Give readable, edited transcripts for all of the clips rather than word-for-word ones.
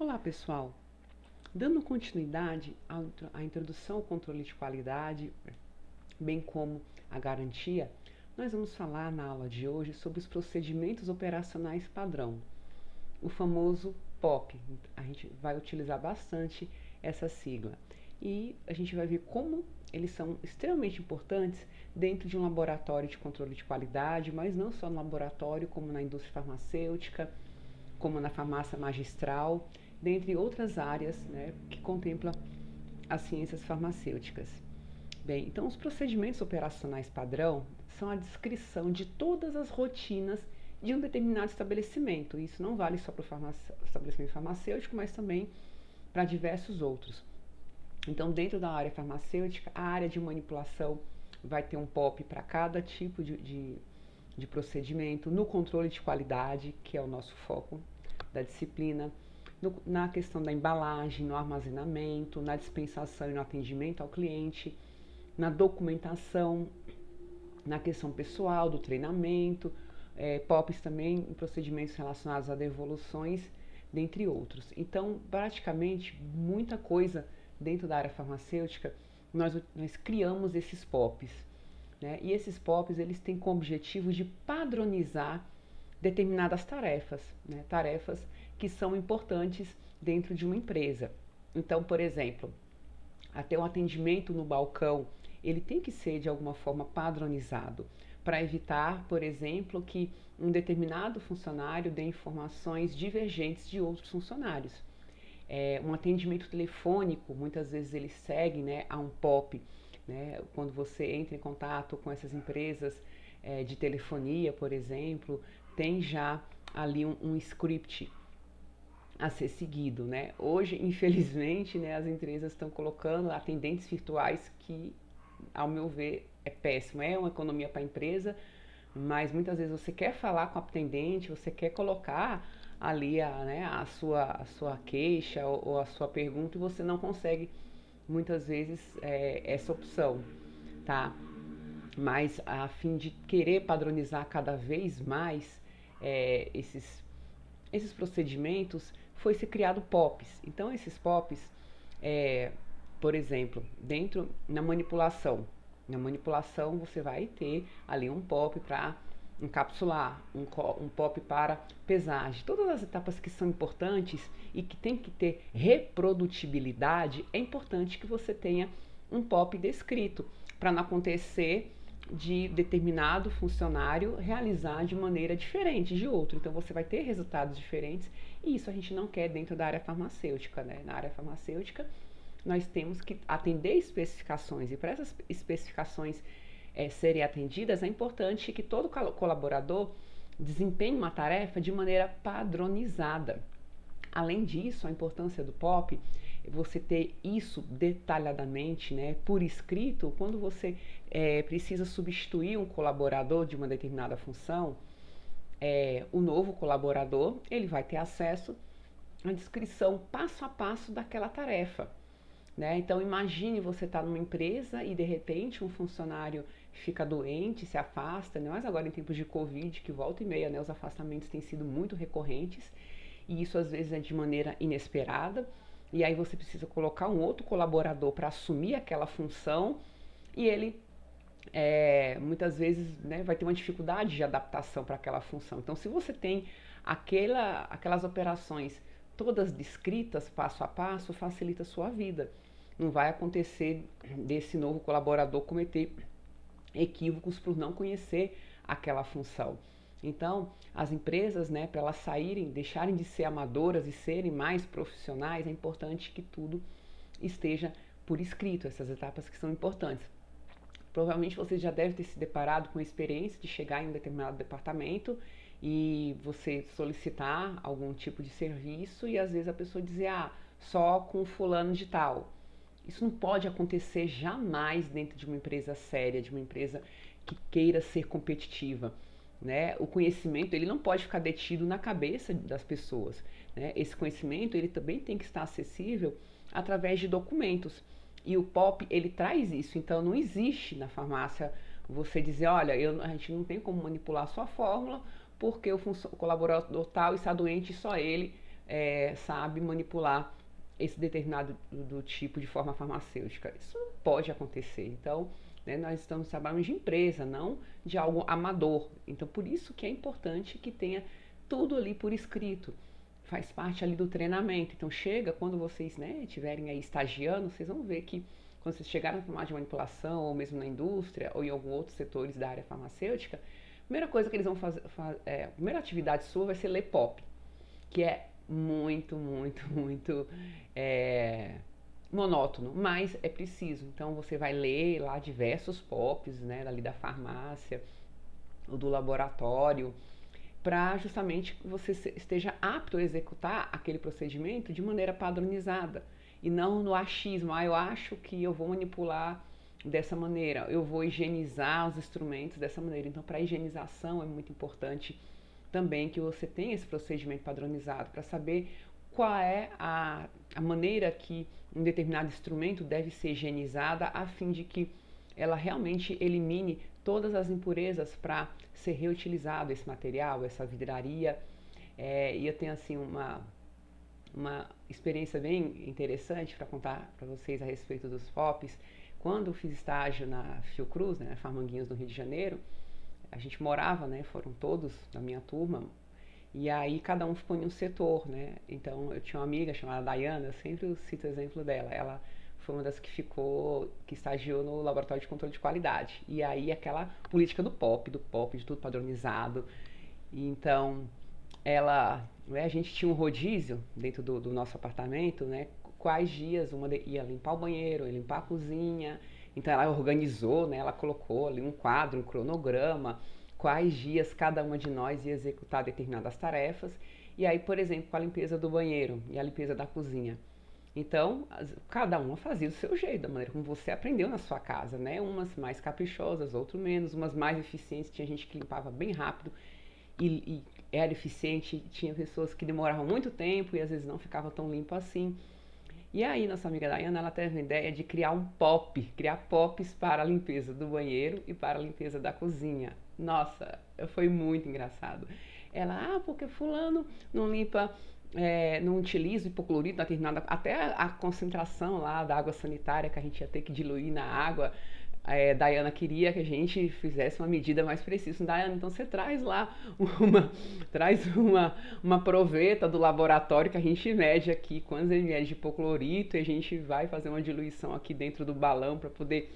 Olá, pessoal. Dando continuidade à introdução ao controle de qualidade, bem como à garantia, nós vamos falar na aula de hoje sobre os procedimentos operacionais padrão, o famoso POP. A gente vai utilizar bastante essa sigla e a gente vai ver como eles são extremamente importantes dentro de um laboratório de controle de qualidade, mas não só no laboratório, como na indústria farmacêutica, como na farmácia magistral, dentre outras áreas, né, que contemplam as ciências farmacêuticas. Bem, então os procedimentos operacionais padrão são a descrição de todas as rotinas de um determinado estabelecimento. Isso não vale só para o estabelecimento farmacêutico, mas também para diversos outros. Então, dentro da área farmacêutica, a área de manipulação vai ter um POP para cada tipo de procedimento, no controle de qualidade, que é o nosso foco da disciplina, na questão da embalagem, no armazenamento, na dispensação e no atendimento ao cliente, na documentação, na questão pessoal, do treinamento, POPs também em procedimentos relacionados a devoluções, dentre outros. Então, praticamente, muita coisa dentro da área farmacêutica, nós criamos esses POPs. Né? E esses POPs, eles têm como objetivo de padronizar determinadas tarefas, né? Tarefas que são importantes dentro de uma empresa. Então, por exemplo, até o atendimento no balcão, ele tem que ser de alguma forma padronizado, para evitar, por exemplo, que um determinado funcionário dê informações divergentes de outros funcionários. Um atendimento telefônico, muitas vezes ele segue, né, a um POP, né, quando você entra em contato com essas empresas de telefonia, por exemplo, tem já ali um script a ser seguido, né? Hoje, infelizmente, né, as empresas estão colocando atendentes virtuais que, ao meu ver, é péssimo. É uma economia para a empresa, mas muitas vezes você quer falar com o atendente, você quer colocar ali a sua queixa ou a sua pergunta e você não consegue, muitas vezes, essa opção, tá? Mas a fim de querer padronizar cada vez mais esses procedimentos, foi se criado POPs. Então, esses POPs, é, por exemplo, na manipulação você vai ter ali um POP para encapsular, um POP para pesagem. Todas as etapas que são importantes e que tem que ter reprodutibilidade, é importante que você tenha um POP descrito, para não acontecer de determinado funcionário realizar de maneira diferente de outro. Então você vai ter resultados diferentes e isso a gente não quer dentro da área farmacêutica, né? Na área farmacêutica nós temos que atender especificações e para essas especificações serem atendidas é importante que todo colaborador desempenhe uma tarefa de maneira padronizada. Além disso, a importância do POP é você ter isso detalhadamente, né, por escrito, quando você precisa substituir um colaborador de uma determinada função, o novo colaborador ele vai ter acesso à descrição passo a passo daquela tarefa. Né? Então imagine você estar numa empresa e de repente um funcionário fica doente, se afasta, né? Mas agora em tempos de Covid, que volta e meia, né, os afastamentos têm sido muito recorrentes e isso às vezes é de maneira inesperada, e aí você precisa colocar um outro colaborador para assumir aquela função e ele muitas vezes, né, vai ter uma dificuldade de adaptação para aquela função. Então, se você tem aquelas operações todas descritas passo a passo, facilita a sua vida. Não vai acontecer desse novo colaborador cometer equívocos por não conhecer aquela função. Então, as empresas, né, para elas saírem, deixarem de ser amadoras e serem mais profissionais, é importante que tudo esteja por escrito, essas etapas que são importantes. Provavelmente você já deve ter se deparado com a experiência de chegar em um determinado departamento e você solicitar algum tipo de serviço e às vezes a pessoa dizer, só com fulano de tal. Isso não pode acontecer jamais dentro de uma empresa séria, de uma empresa que queira ser competitiva. Né? O conhecimento ele não pode ficar detido na cabeça das pessoas. Né? Esse conhecimento ele também tem que estar acessível através de documentos. E o POP ele traz isso. Então não existe na farmácia você dizer, olha, a gente não tem como manipular a sua fórmula porque o colaborador tal está doente e só ele sabe manipular esse determinado do tipo de forma farmacêutica. Isso não pode acontecer. Então, né, nós estamos trabalhando de empresa, não de algo amador. Então, por isso que é importante que tenha tudo ali por escrito. Faz parte ali do treinamento. Então, chega quando vocês, né, estiverem aí estagiando, vocês vão ver que quando vocês chegarem na farmácia de manipulação, ou mesmo na indústria, ou em alguns outros setores da área farmacêutica, a primeira coisa que eles vão fazer, a primeira atividade sua vai ser ler POP, que é muito monótono, mas é preciso. Então você vai ler lá diversos POPs, né, ali da farmácia, ou do laboratório, para justamente que você esteja apto a executar aquele procedimento de maneira padronizada e não no achismo. Eu acho que eu vou manipular dessa maneira, eu vou higienizar os instrumentos dessa maneira. Então, para a higienização é muito importante também que você tenha esse procedimento padronizado para saber qual é a maneira que um determinado instrumento deve ser higienizada a fim de que ela realmente elimine todas as impurezas para ser reutilizado esse material, essa vidraria. E eu tenho assim uma experiência bem interessante para contar para vocês a respeito dos POPs. Quando eu fiz estágio na Fiocruz, né, na Farmanguinhos, no Rio de Janeiro, a gente morava, né, foram todos da minha turma, e aí cada um ficou em um setor, né? Então eu tinha uma amiga chamada Dayana, eu sempre cito o exemplo dela. Ela foi uma das que que estagiou no laboratório de controle de qualidade. E aí aquela política do POP, de tudo padronizado. E então a gente tinha um rodízio dentro do nosso apartamento, né? Quais dias ia limpar o banheiro, ia limpar a cozinha. Então ela organizou, né? Ela colocou ali um quadro, um cronograma, quais dias cada uma de nós ia executar determinadas tarefas. E aí, por exemplo, com a limpeza do banheiro e a limpeza da cozinha. Então, cada uma fazia do seu jeito, da maneira como você aprendeu na sua casa, né? Umas mais caprichosas, outras menos, umas mais eficientes. Tinha gente que limpava bem rápido e era eficiente, tinha pessoas que demoravam muito tempo e às vezes não ficava tão limpo assim. E aí, nossa amiga Dayana, ela teve a ideia de criar criar POPs para a limpeza do banheiro e para a limpeza da cozinha. Nossa, foi muito engraçado. Ela, porque fulano não limpa, não utiliza hipoclorito na determinada, até a concentração lá da água sanitária que a gente ia ter que diluir na água, Dayana queria que a gente fizesse uma medida mais precisa. Dayana, então você traz lá uma proveta do laboratório que a gente mede aqui quantos ml de hipoclorito e a gente vai fazer uma diluição aqui dentro do balão para poder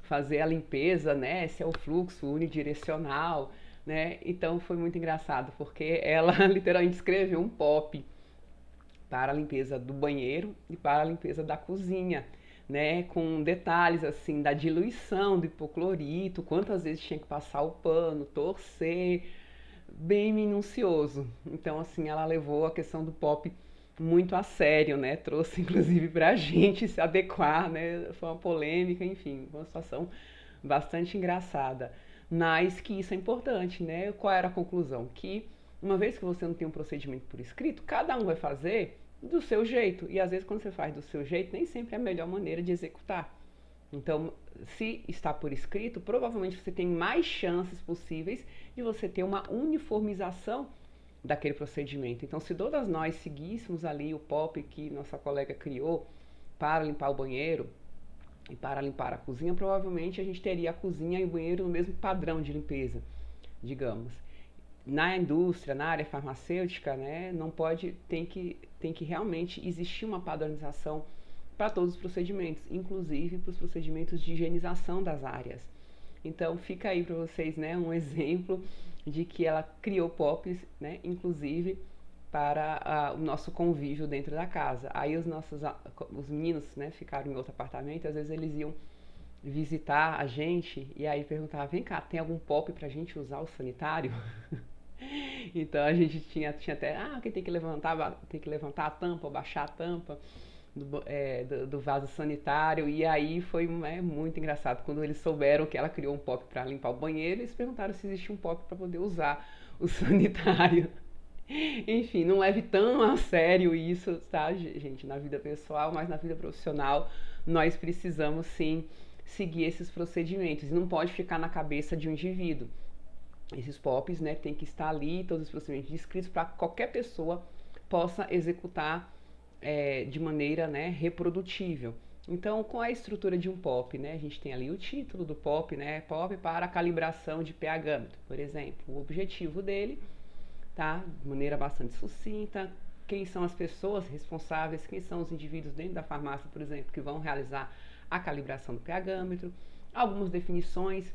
fazer a limpeza, né? Se é o fluxo unidirecional, né? Então foi muito engraçado porque ela literalmente escreveu um POP para a limpeza do banheiro e para a limpeza da cozinha, né, com detalhes assim da diluição do hipoclorito, quantas vezes tinha que passar o pano, torcer, bem minucioso. Então assim, ela levou a questão do POP muito a sério, né? Trouxe inclusive para a gente se adequar, né? Foi uma polêmica, enfim, uma situação bastante engraçada. Mas que isso é importante, né? Qual era a conclusão? Que uma vez que você não tem um procedimento por escrito, cada um vai fazer do seu jeito. E às vezes quando você faz do seu jeito, nem sempre é a melhor maneira de executar. Então, se está por escrito, provavelmente você tem mais chances possíveis de você ter uma uniformização daquele procedimento. Então, se todas nós seguíssemos ali o POP que nossa colega criou para limpar o banheiro e para limpar a cozinha, provavelmente a gente teria a cozinha e o banheiro no mesmo padrão de limpeza, digamos. Na indústria, na área farmacêutica, né, não pode, tem que realmente existir uma padronização para todos os procedimentos, inclusive para os procedimentos de higienização das áreas. Então fica aí para vocês, né, um exemplo de que ela criou POPs, né, inclusive para o nosso convívio dentro da casa. Aí os meninos, né, ficaram em outro apartamento, às vezes eles iam visitar a gente e aí perguntavam, vem cá, tem algum POP para a gente usar o sanitário? Então a gente tinha até, quem tem que levantar a tampa, ou baixar a tampa do vaso sanitário. E aí foi muito engraçado. Quando eles souberam que ela criou um POP para limpar o banheiro, eles perguntaram se existia um POP para poder usar o sanitário. Enfim, não leve tão a sério isso, tá, gente? Na vida pessoal, mas na vida profissional, nós precisamos sim seguir esses procedimentos. E não pode ficar na cabeça de um indivíduo. Esses POPs, né, tem que estar ali, todos os procedimentos descritos para qualquer pessoa possa executar de maneira, né, reprodutível. Então, com a estrutura de um POP, né, a gente tem ali o título do POP, né, POP para calibração de pH-metro, por exemplo. O objetivo dele, tá, de maneira bastante sucinta, quem são as pessoas responsáveis, quem são os indivíduos dentro da farmácia, por exemplo, que vão realizar a calibração do pH-metro, algumas definições,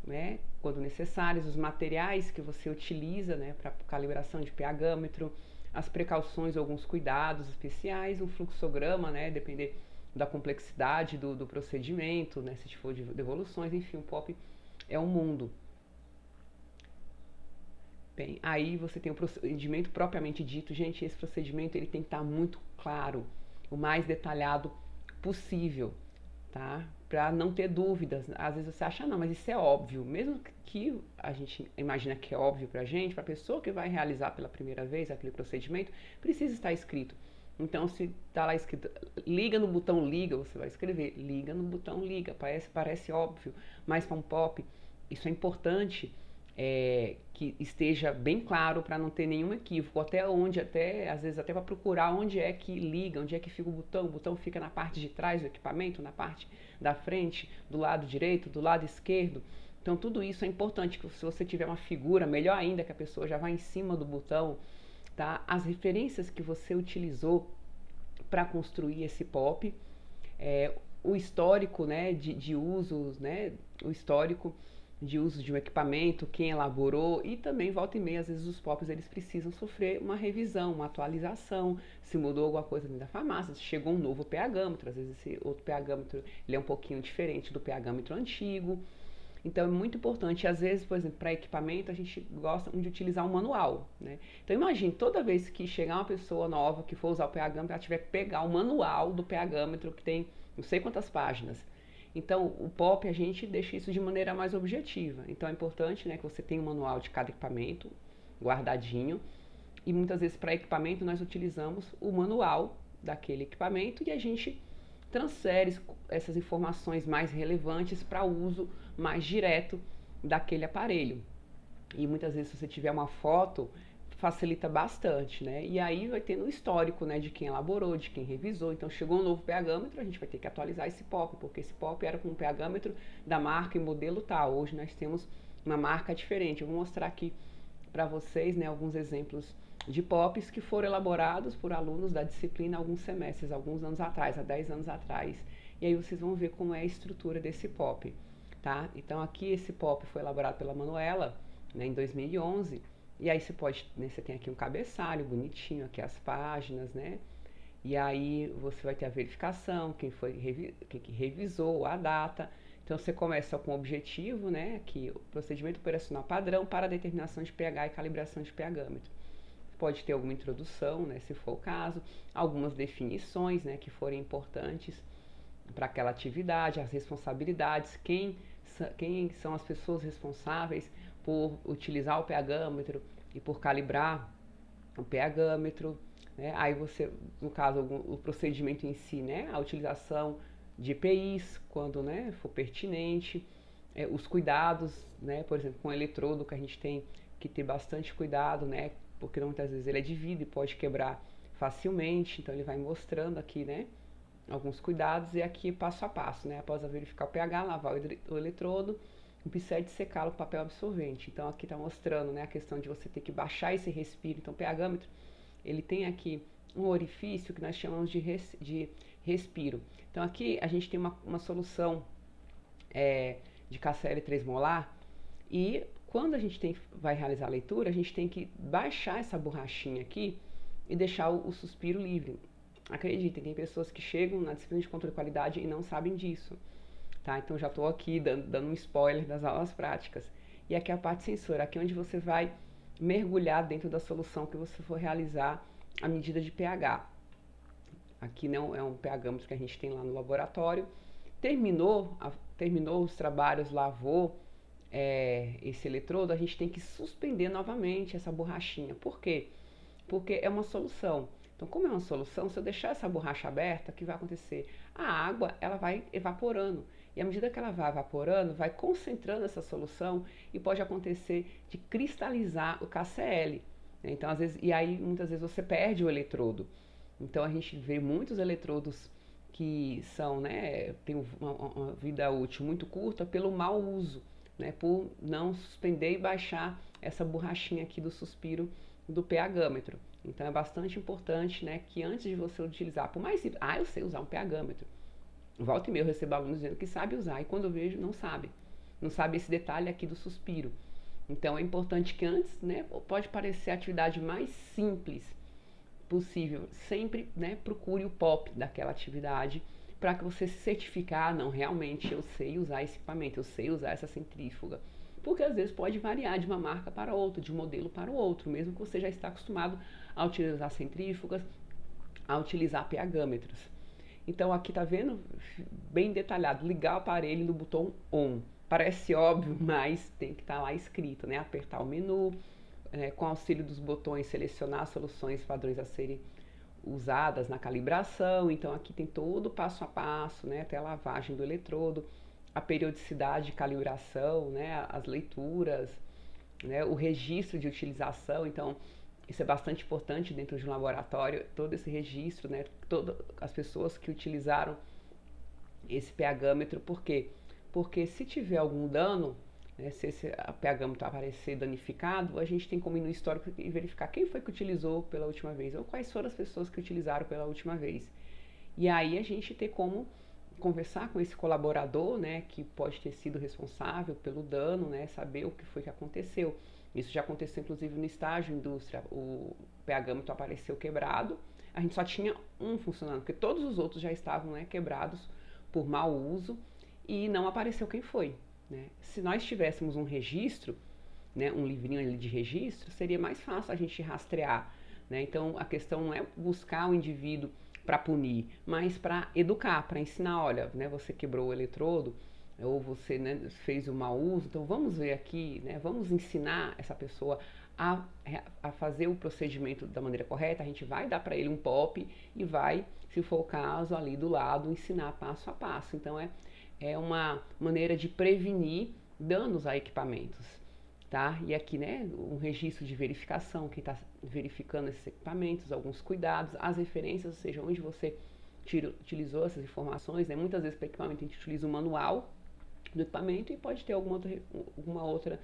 né, quando necessárias, os materiais que você utiliza, né, para calibração de pH-metro, as precauções, alguns cuidados especiais, um fluxograma, né, depender da complexidade do procedimento, né, se for de devoluções, enfim, o POP é um mundo. Bem, aí você tem o procedimento propriamente dito. Gente, esse procedimento ele tem que estar muito claro, o mais detalhado possível, tá? Para não ter dúvidas. Às vezes você acha, não, mas isso é óbvio. Mesmo que a gente imagina que é óbvio pra gente, para a pessoa que vai realizar pela primeira vez aquele procedimento, precisa estar escrito. Então, se está lá escrito, liga no botão liga, você vai escrever, liga no botão liga. Parece óbvio, mas para um POP, isso é importante que esteja bem claro para não ter nenhum equívoco, às vezes até para procurar onde é que liga, onde é que fica o botão fica na parte de trás do equipamento, na parte da frente, do lado direito, do lado esquerdo. Então tudo isso é importante, que se você tiver uma figura, melhor ainda que a pessoa já vá em cima do botão, tá? As referências que você utilizou para construir esse POP, o histórico, né, de usos, né, o histórico de uso de um equipamento, quem elaborou, e também volta e meia, às vezes os POPs eles precisam sofrer uma revisão, uma atualização, se mudou alguma coisa dentro da farmácia, se chegou um novo pH-metro, às vezes esse outro pH-metro ele é um pouquinho diferente do pH-metro antigo. Então é muito importante, às vezes, por exemplo, para equipamento a gente gosta de utilizar um manual, né? Então imagine, toda vez que chegar uma pessoa nova que for usar o pH-metro, ela tiver que pegar o manual do pH-metro que tem não sei quantas páginas. Então o POP a gente deixa isso de maneira mais objetiva. Então é importante, né, que você tenha um manual de cada equipamento guardadinho, e muitas vezes para equipamento nós utilizamos o manual daquele equipamento e a gente transfere essas informações mais relevantes para o uso mais direto daquele aparelho. E muitas vezes, se você tiver uma foto, facilita bastante, né? E aí vai tendo o histórico, né, de quem elaborou, de quem revisou. Então chegou um novo pH-metro, a gente vai ter que atualizar esse POP, porque esse POP era com um pH-metro da marca e modelo tal. Hoje nós temos uma marca diferente. Eu vou mostrar aqui para vocês, né, alguns exemplos de POPs que foram elaborados por alunos da disciplina há alguns semestres, alguns anos atrás, há 10 anos atrás. E aí vocês vão ver como é a estrutura desse POP, tá? Então aqui esse POP foi elaborado pela Manuela, né, em 2011. E aí você pode, né, você tem aqui um cabeçalho bonitinho, aqui as páginas, né? E aí você vai ter a verificação, quem que revisou, a data. Então você começa com o objetivo, né? Aqui, o procedimento operacional padrão para determinação de pH e calibração de pH-metro. Pode ter alguma introdução, né, se for o caso, algumas definições, né, que forem importantes para aquela atividade, as responsabilidades, quem são as pessoas responsáveis por utilizar o pH-metro e por calibrar o pH-metro, né? Aí você, no caso, o procedimento em si, né, a utilização de EPIs, quando, né, for pertinente, os cuidados, né, por exemplo, com o eletrodo, que a gente tem que ter bastante cuidado, né, porque muitas vezes ele é de vidro e pode quebrar facilmente, então ele vai mostrando aqui, né, alguns cuidados, e aqui passo a passo, né, após verificar o pH, lavar o eletrodo, o pincel de secá-lo com papel absorvente. Então aqui está mostrando, né, a questão de você ter que baixar esse respiro. Então o pH-metro, ele tem aqui um orifício que nós chamamos de respiro. Então aqui a gente tem uma solução de KCl 3 molar, e quando a gente vai realizar a leitura, a gente tem que baixar essa borrachinha aqui e deixar o suspiro livre. Acreditem, tem pessoas que chegam na disciplina de controle de qualidade e não sabem disso. Tá? Então já estou aqui dando um spoiler das aulas práticas. E aqui é a parte sensora, aqui é onde você vai mergulhar dentro da solução que você for realizar a medida de pH. Aqui não é um pH-metro que a gente tem lá no laboratório. Terminou os trabalhos, lavou esse eletrodo, a gente tem que suspender novamente essa borrachinha. Por quê? Porque é uma solução. Então, como é uma solução, se eu deixar essa borracha aberta, o que vai acontecer? A água ela vai evaporando. E à medida que ela vai evaporando, vai concentrando essa solução e pode acontecer de cristalizar o KCl. né? Então, às vezes, e aí muitas vezes você perde o eletrodo. Então a gente vê muitos eletrodos que são, né, tem uma vida útil muito curta pelo mau uso, né, por não suspender e baixar essa borrachinha aqui do suspiro do pH-metro. Então é bastante importante, né, que antes de você utilizar, por mais simples, eu sei usar um pH-metro. Volta e meia eu recebo alunos dizendo que sabe usar e quando eu vejo não sabe. Não sabe esse detalhe aqui do suspiro. Então é importante que antes, né, pode parecer a atividade mais simples possível, sempre, né, procure o POP daquela atividade para que você se certificar, não, realmente eu sei usar esse equipamento, eu sei usar essa centrífuga. Porque às vezes pode variar de uma marca para outra, de um modelo para o outro, mesmo que você já está acostumado a utilizar centrífugas, a utilizar pH-metros. Então aqui tá vendo bem detalhado, ligar o aparelho no botão ON. Parece óbvio, mas tem que estar lá escrito, né? Apertar o menu, com auxílio dos botões selecionar soluções padrões a serem usadas na calibração. Então aqui tem todo o passo a passo, né? Até a lavagem do eletrodo, a periodicidade de calibração, né? As leituras, né? O registro de utilização. Então isso é bastante importante dentro de um laboratório, todo esse registro, né? Todas as pessoas que utilizaram esse pH-metro, por quê? Porque se tiver algum dano, né, se esse pH-metro aparecer danificado, a gente tem como ir no histórico e verificar quem foi que utilizou pela última vez, ou quais foram as pessoas que utilizaram pela última vez. E aí a gente ter como conversar com esse colaborador, né, que pode ter sido responsável pelo dano, né, saber o que foi que aconteceu. Isso já aconteceu inclusive no estágio indústria, o pH-metro apareceu quebrado, a gente só tinha um funcionando, porque todos os outros já estavam, né, quebrados por mau uso e não apareceu quem foi, né? Se nós tivéssemos um registro, né, um livrinho ali de registro, seria mais fácil a gente rastrear, né? Então a questão não é buscar o indivíduo para punir, mas para educar, para ensinar, olha, né, você quebrou o eletrodo ou você, né, fez o mau uso, então vamos ver aqui, né, vamos ensinar essa pessoa a fazer o procedimento da maneira correta. A gente vai dar para ele um POP e vai, se for o caso, ali do lado, ensinar passo a passo. Então é uma maneira de prevenir danos a equipamentos. Tá? E aqui, né, um registro de verificação, quem está verificando esses equipamentos, alguns cuidados, as referências, ou seja, onde você utilizou essas informações, né? Muitas vezes para equipamento a gente utiliza o manual do equipamento e pode ter alguma outra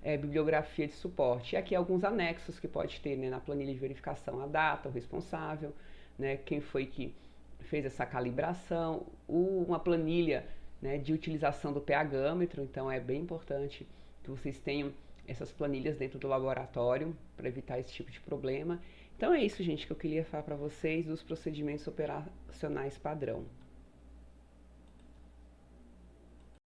bibliografia de suporte. E aqui alguns anexos que pode ter, né, na planilha de verificação, a data, o responsável, né, quem foi que fez essa calibração, uma planilha, né, de utilização do pH-metro. Então é bem importante que vocês tenham essas planilhas dentro do laboratório para evitar esse tipo de problema. Então é isso, gente, que eu queria falar para vocês dos procedimentos operacionais padrão.